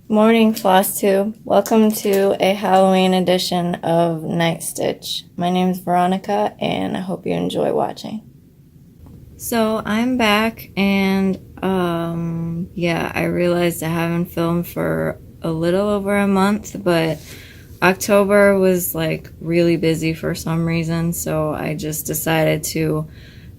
Morning, Flosstube. Welcome to a Halloween edition of Night Stitch. My name is Veronica, and I hope you enjoy watching. So I'm back, and yeah, I realized I haven't filmed for a little over a month, but October was like really busy for some reason, so I just decided to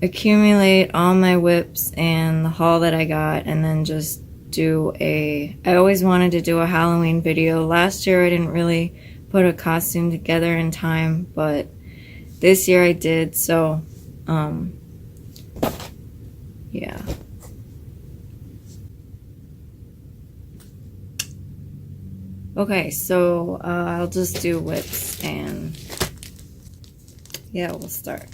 accumulate all my whips and the haul that I got, and then just I always wanted to do a Halloween video. Last year I didn't really put a costume together in time, but this year I did, so yeah. Okay, so I'll just do whips, and yeah, we'll start.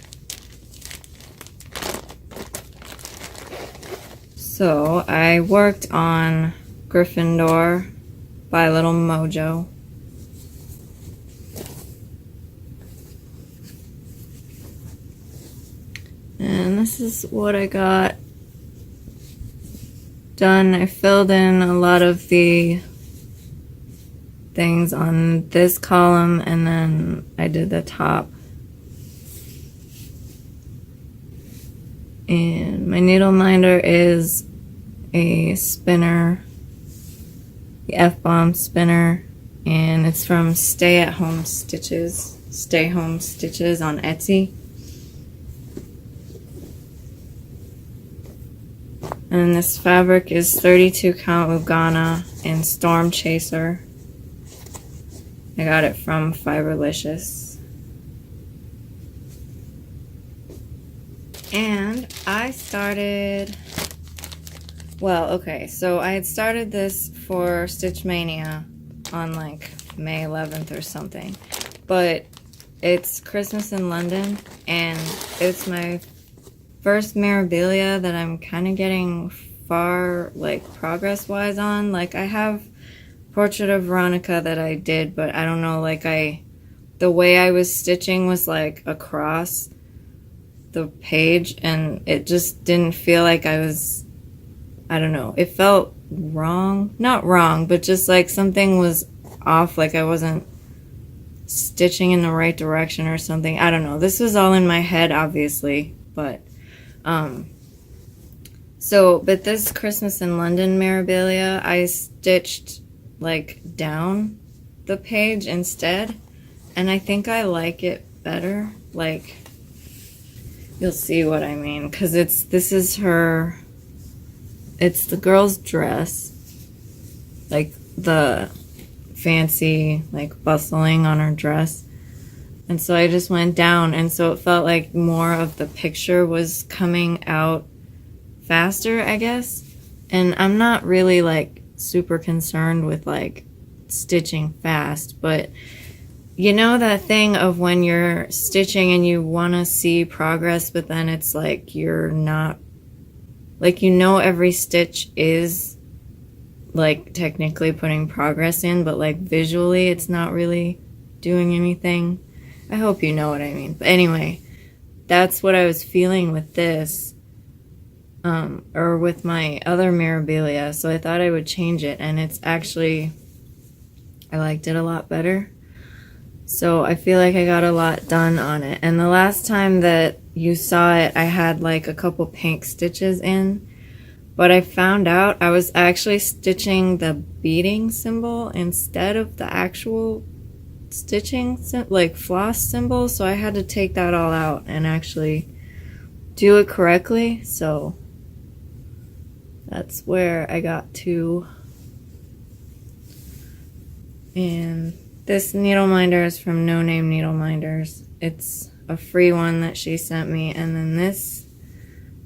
So I worked on Gryffindor by Little Mojo. And this is what I got done. I filled in a lot of the things on this column, and then I did the top. And my needle minder is a spinner, the F-Bomb spinner, and it's from Stay Home Stitches on Etsy. And this fabric is 32 count Lugana in Storm Chaser. I got it from Fiberlicious. And I started, well, okay, so I had started this for Stitch Mania on like May 11th or something, but it's Christmas in London, and it's my first memorabilia that I'm kind of getting far, like, progress-wise on. Like, I have Portrait of Veronica that I did, but I don't know, like, the way I was stitching was like across the page, and it just didn't feel like I don't know, it felt wrong. Not wrong, but just like something was off, like I wasn't stitching in the right direction or something. I don't know. This was all in my head, obviously, but but this Christmas in London memorabilia, I stitched like down the page instead, and I think I like it better. Like, you'll see what I mean, because it's the girl's dress, like the fancy like bustling on her dress, and so I just went down, and so it felt like more of the picture was coming out faster, I guess. And I'm not really like super concerned with like stitching fast, but you know that thing of when you're stitching and you want to see progress, but then it's like you're not, like, you know, every stitch is like technically putting progress in, but like visually it's not really doing anything. I hope you know what I mean. But anyway, that's what I was feeling with this, or with my other memorabilia, so I thought I would change it, and it's actually, I liked it a lot better. So I feel like I got a lot done on it. And the last time that you saw it, I had like a couple pink stitches in, but I found out I was actually stitching the beading symbol instead of the actual stitching, like floss symbol, so I had to take that all out and actually do it correctly. So that's where I got to. And this needle minder is from No Name Needle Minders. It's a free one that she sent me. And then this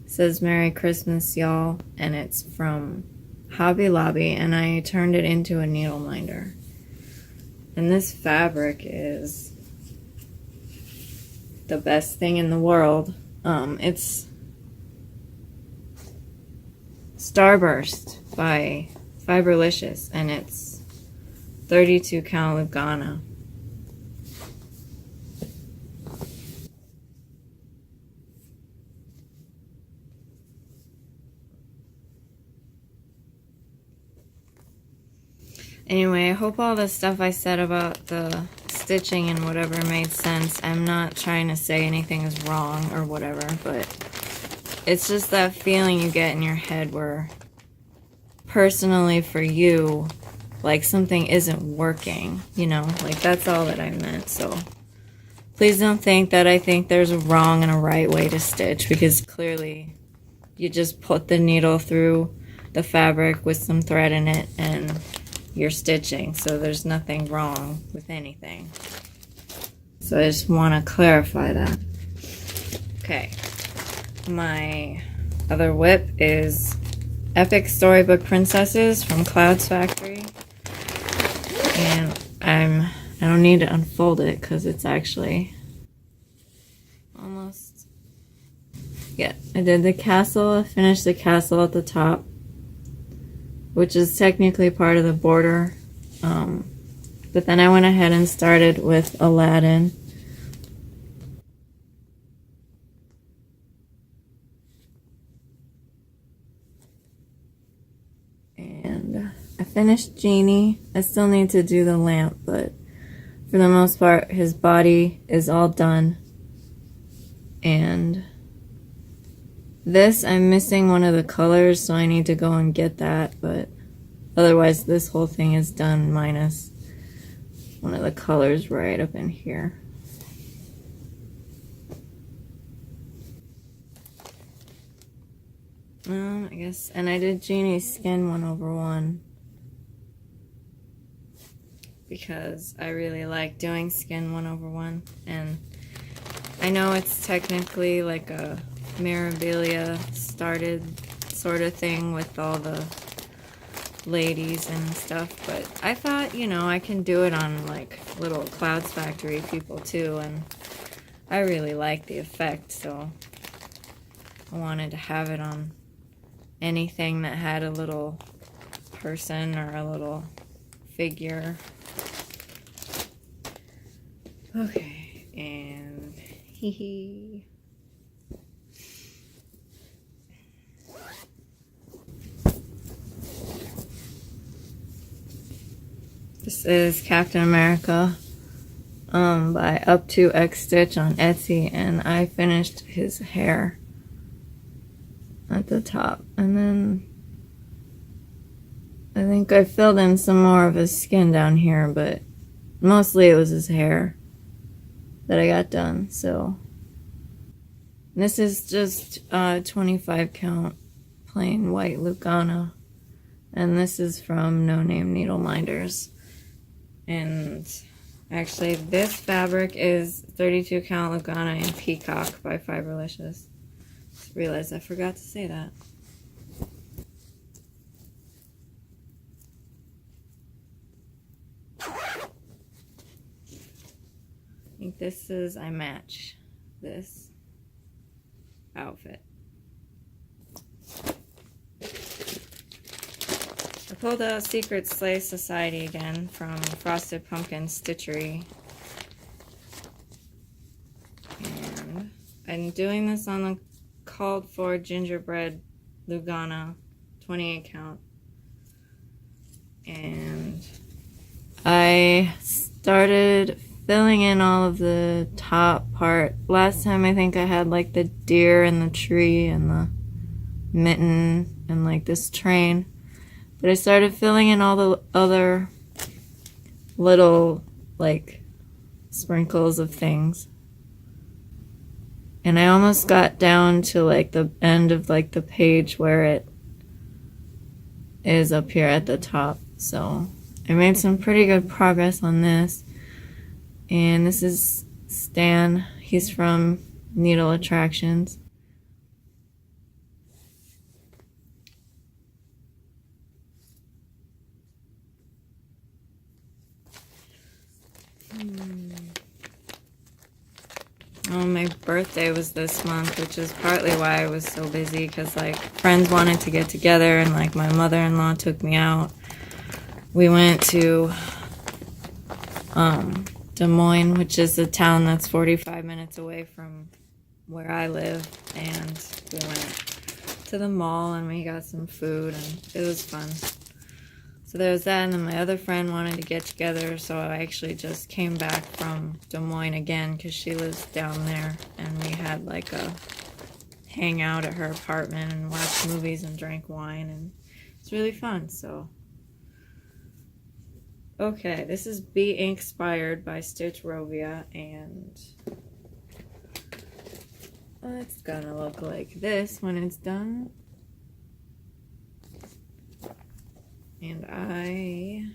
says Merry Christmas, y'all, and it's from Hobby Lobby, and I turned it into a needle minder. And this fabric is the best thing in the world. It's Starburst by Fiberlicious, and it's 32 count Lugana. Anyway, I hope all the stuff I said about the stitching and whatever made sense. I'm not trying to say anything is wrong or whatever, but it's just that feeling you get in your head where, personally for you, like something isn't working, you know? Like that's all that I meant, so please don't think that I think there's a wrong and a right way to stitch, because clearly you just put the needle through the fabric with some thread in it and you're stitching, so there's nothing wrong with anything. So I just want to clarify that. Okay, my other whip is Epic Storybook Princesses from Clouds Factory, and I don't need to unfold it because it's actually almost, yeah, I did the castle. I finished the castle at the top, which is technically part of the border, but then I went ahead and started with Aladdin. And I finished Genie. I still need to do the lamp, but for the most part his body is all done. And this, I'm missing one of the colors, so I need to go and get that, but otherwise this whole thing is done minus one of the colors right up in here. I guess, and I did Genie's skin 1/1 because I really like doing skin 1/1, and I know it's technically like a Mirabilia started sort of thing with all the ladies and stuff, but I thought, you know, I can do it on like little Clouds Factory people too, and I really like the effect, so I wanted to have it on anything that had a little person or a little figure. Okay, and hee hee. This is Captain America by Up to X Stitch on Etsy, and I finished his hair at the top, and then I think I filled in some more of his skin down here, but mostly it was his hair that I got done. So this is just 25 count plain white Lugana, and this is from No Name Needle Minders. And actually this fabric is 32 count Lugana in Peacock by Fiberlicious. Just realized I forgot to say that. I think this is, I match this outfit. I pulled out Secret Slay Society again from Frosted Pumpkin Stitchery. And I'm doing this on the called for gingerbread Lugana 28 count. And I started filling in all of the top part. Last time I think I had like the deer and the tree and the mitten and like this train. But I started filling in all the other little like sprinkles of things. And I almost got down to like the end of like the page where it is up here at the top. So I made some pretty good progress on this. And this is Stan. He's from Needle Attractions. Oh, my birthday was this month, which is partly why I was so busy, because like friends wanted to get together and like my mother-in-law took me out. We went to Des Moines, which is a town that's 45 minutes away from where I live, and we went to the mall and we got some food and it was fun. So there was that, and then my other friend wanted to get together, so I actually just came back from Des Moines again because she lives down there, and we had like a hangout at her apartment and watched movies and drank wine, and it's really fun. So okay, this is Be Inspired by Stitch Rovia, and it's gonna look like this when it's done. And I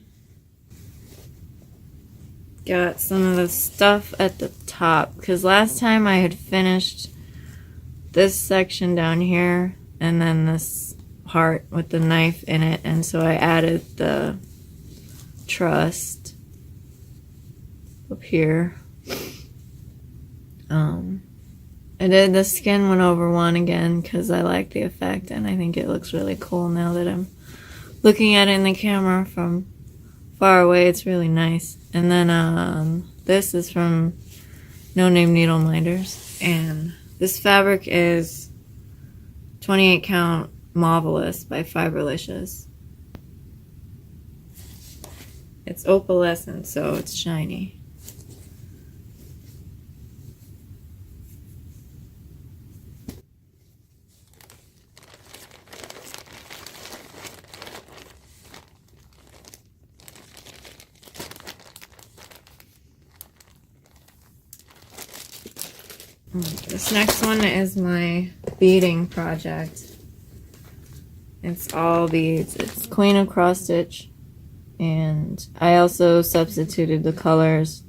got some of the stuff at the top because last time I had finished this section down here and then this part with the knife in it, and so I added the trust up here. I did the skin one over one again because I like the effect, and I think it looks really cool now that I'm looking at it in the camera from far away. It's really nice. And then this is from No Name Needle Minders, and this fabric is 28 count Marvelous by Fiberlicious. It's opalescent, so it's shiny. This next one is my beading project. It's all beads. It's Queen of Cross Stitch, and I also substituted the colors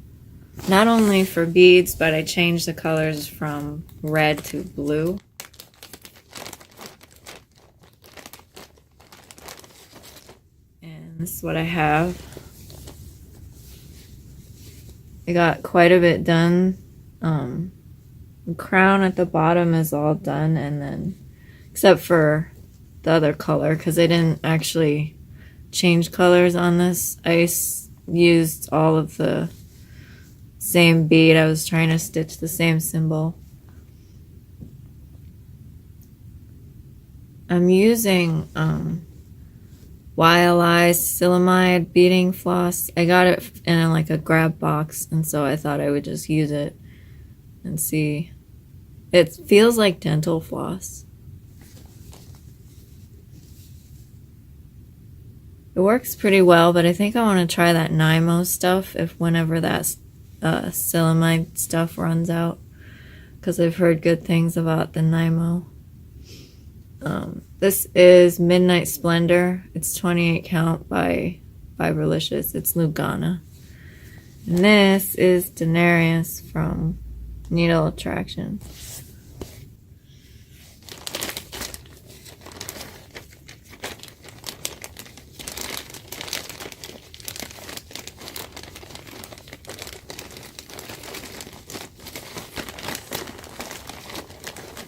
not only for beads, but I changed the colors from red to blue. And this is what I have. I got quite a bit done. The crown at the bottom is all done, and then except for the other color, because I didn't actually change colors on this. I used all of the same bead. I was trying to stitch the same symbol. I'm using YLI Silamide beading floss. I got it in like a grab box, and so I thought I would just use it and see. It feels like dental floss. It works pretty well, but I think I want to try that Nymo stuff whenever that Silamide stuff runs out, because I've heard good things about the Nymo. This is Midnight Splendor. It's 28 count by Fiberlicious. It's Lugana. And this is Denarius from Needle Attraction.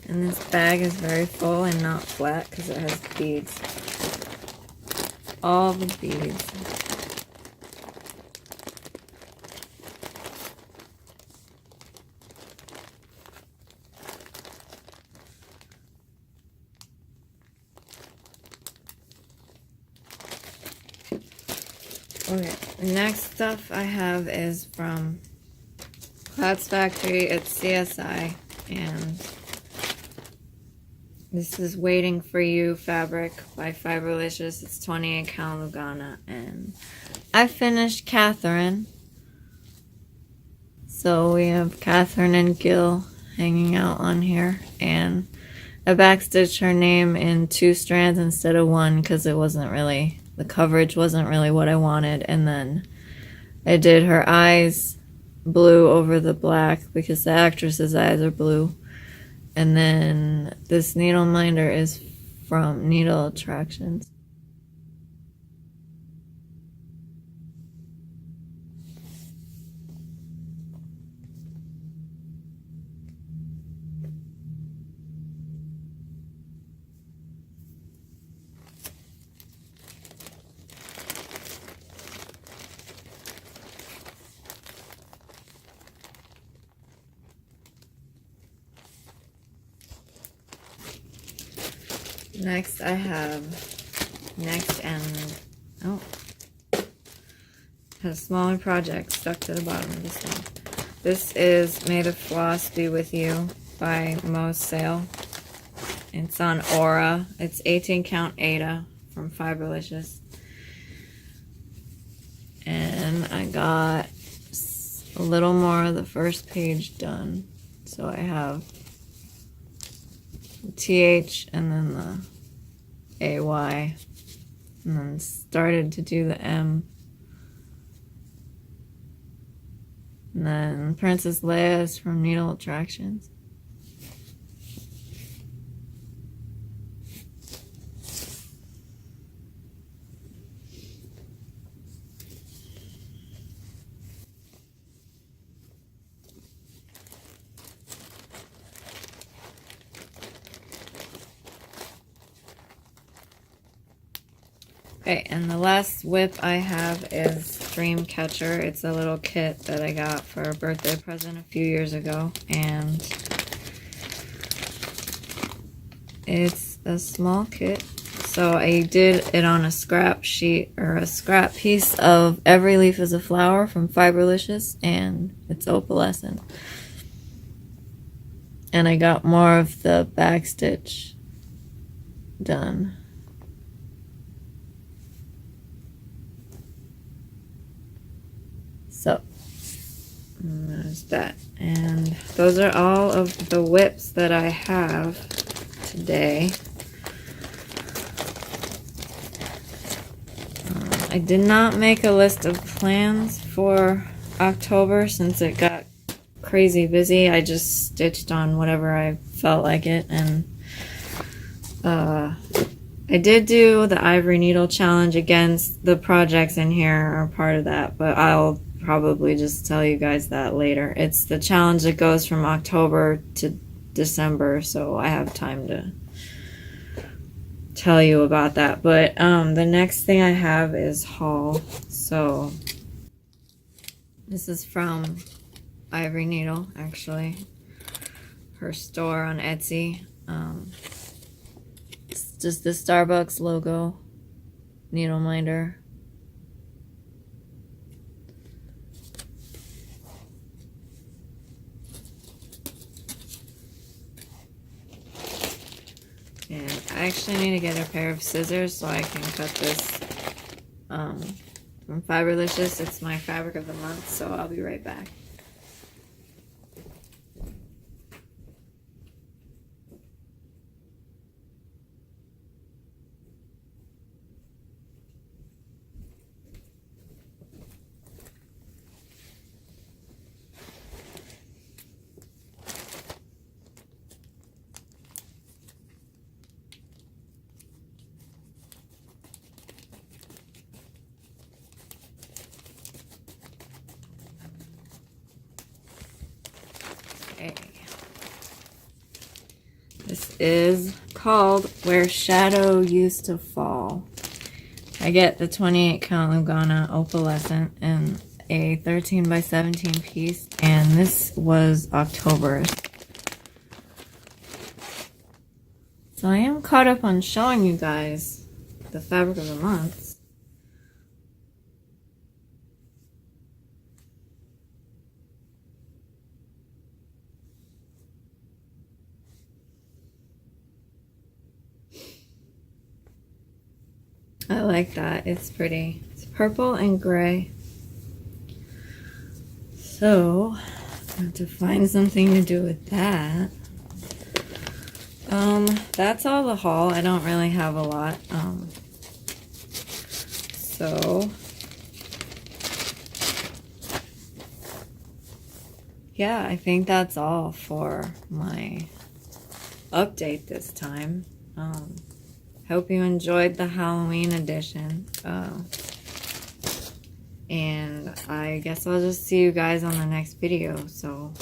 And this bag is very full and not flat because it has beads. All the beads. Okay, the next stuff I have is from Clouds Factory. It's CSI, and this is Waiting for You fabric by Fiberlicious. It's 28 count Lugana, and I finished Catherine. So we have Catherine and Gil hanging out on here, and I backstitched her name in 2 strands instead of 1 because it wasn't really, the coverage wasn't really what I wanted. And then I did her eyes blue over the black because the actress's eyes are blue. And then this needle minder is from Needle Attractions. Next I have Next and has smaller projects stuck to the bottom of this one. This is May the Floss Be With You by Mo's Sale. It's on Aura. It's 18 count Ada from Fiberlicious. And I got a little more of the first page done. So I have the TH and then the AY. And then started to do the M. And then Princess Leia is from Needle Attractions. Okay, and the last whip I have is Dreamcatcher. It's a little kit that I got for a birthday present a few years ago, and it's a small kit. So I did it on a scrap sheet, or a scrap piece of Every Leaf is a Flower from Fiberlicious, and it's opalescent. And I got more of the backstitch done. So, there's that. And those are all of the whips that I have today. I did not make a list of plans for October since it got crazy busy. I just stitched on whatever I felt like it. And I did do the Ivory Needle Challenge. Against the projects in here are part of that, but I'll probably just tell you guys that later. It's the challenge that goes from October to December, so I have time to tell you about that. But the next thing I have is haul. So this is from Ivory Needle, actually, her store on Etsy. It's just the Starbucks logo needle minder. And I actually need to get a pair of scissors so I can cut this from Fiberlicious. It's my fabric of the month, so I'll be right back. Okay. This is called Where Shadow Used to Fall. I get the 28 count Lugana opalescent and a 13 by 17 piece, and this was October's. So I am caught up on showing you guys the fabric of the month. I like that. It's pretty. It's purple and gray. So, I have to find something to do with that. That's all the haul. I don't really have a lot. So, yeah, I think that's all for my update this time. Hope you enjoyed the Halloween edition. And I guess I'll just see you guys on the next video. So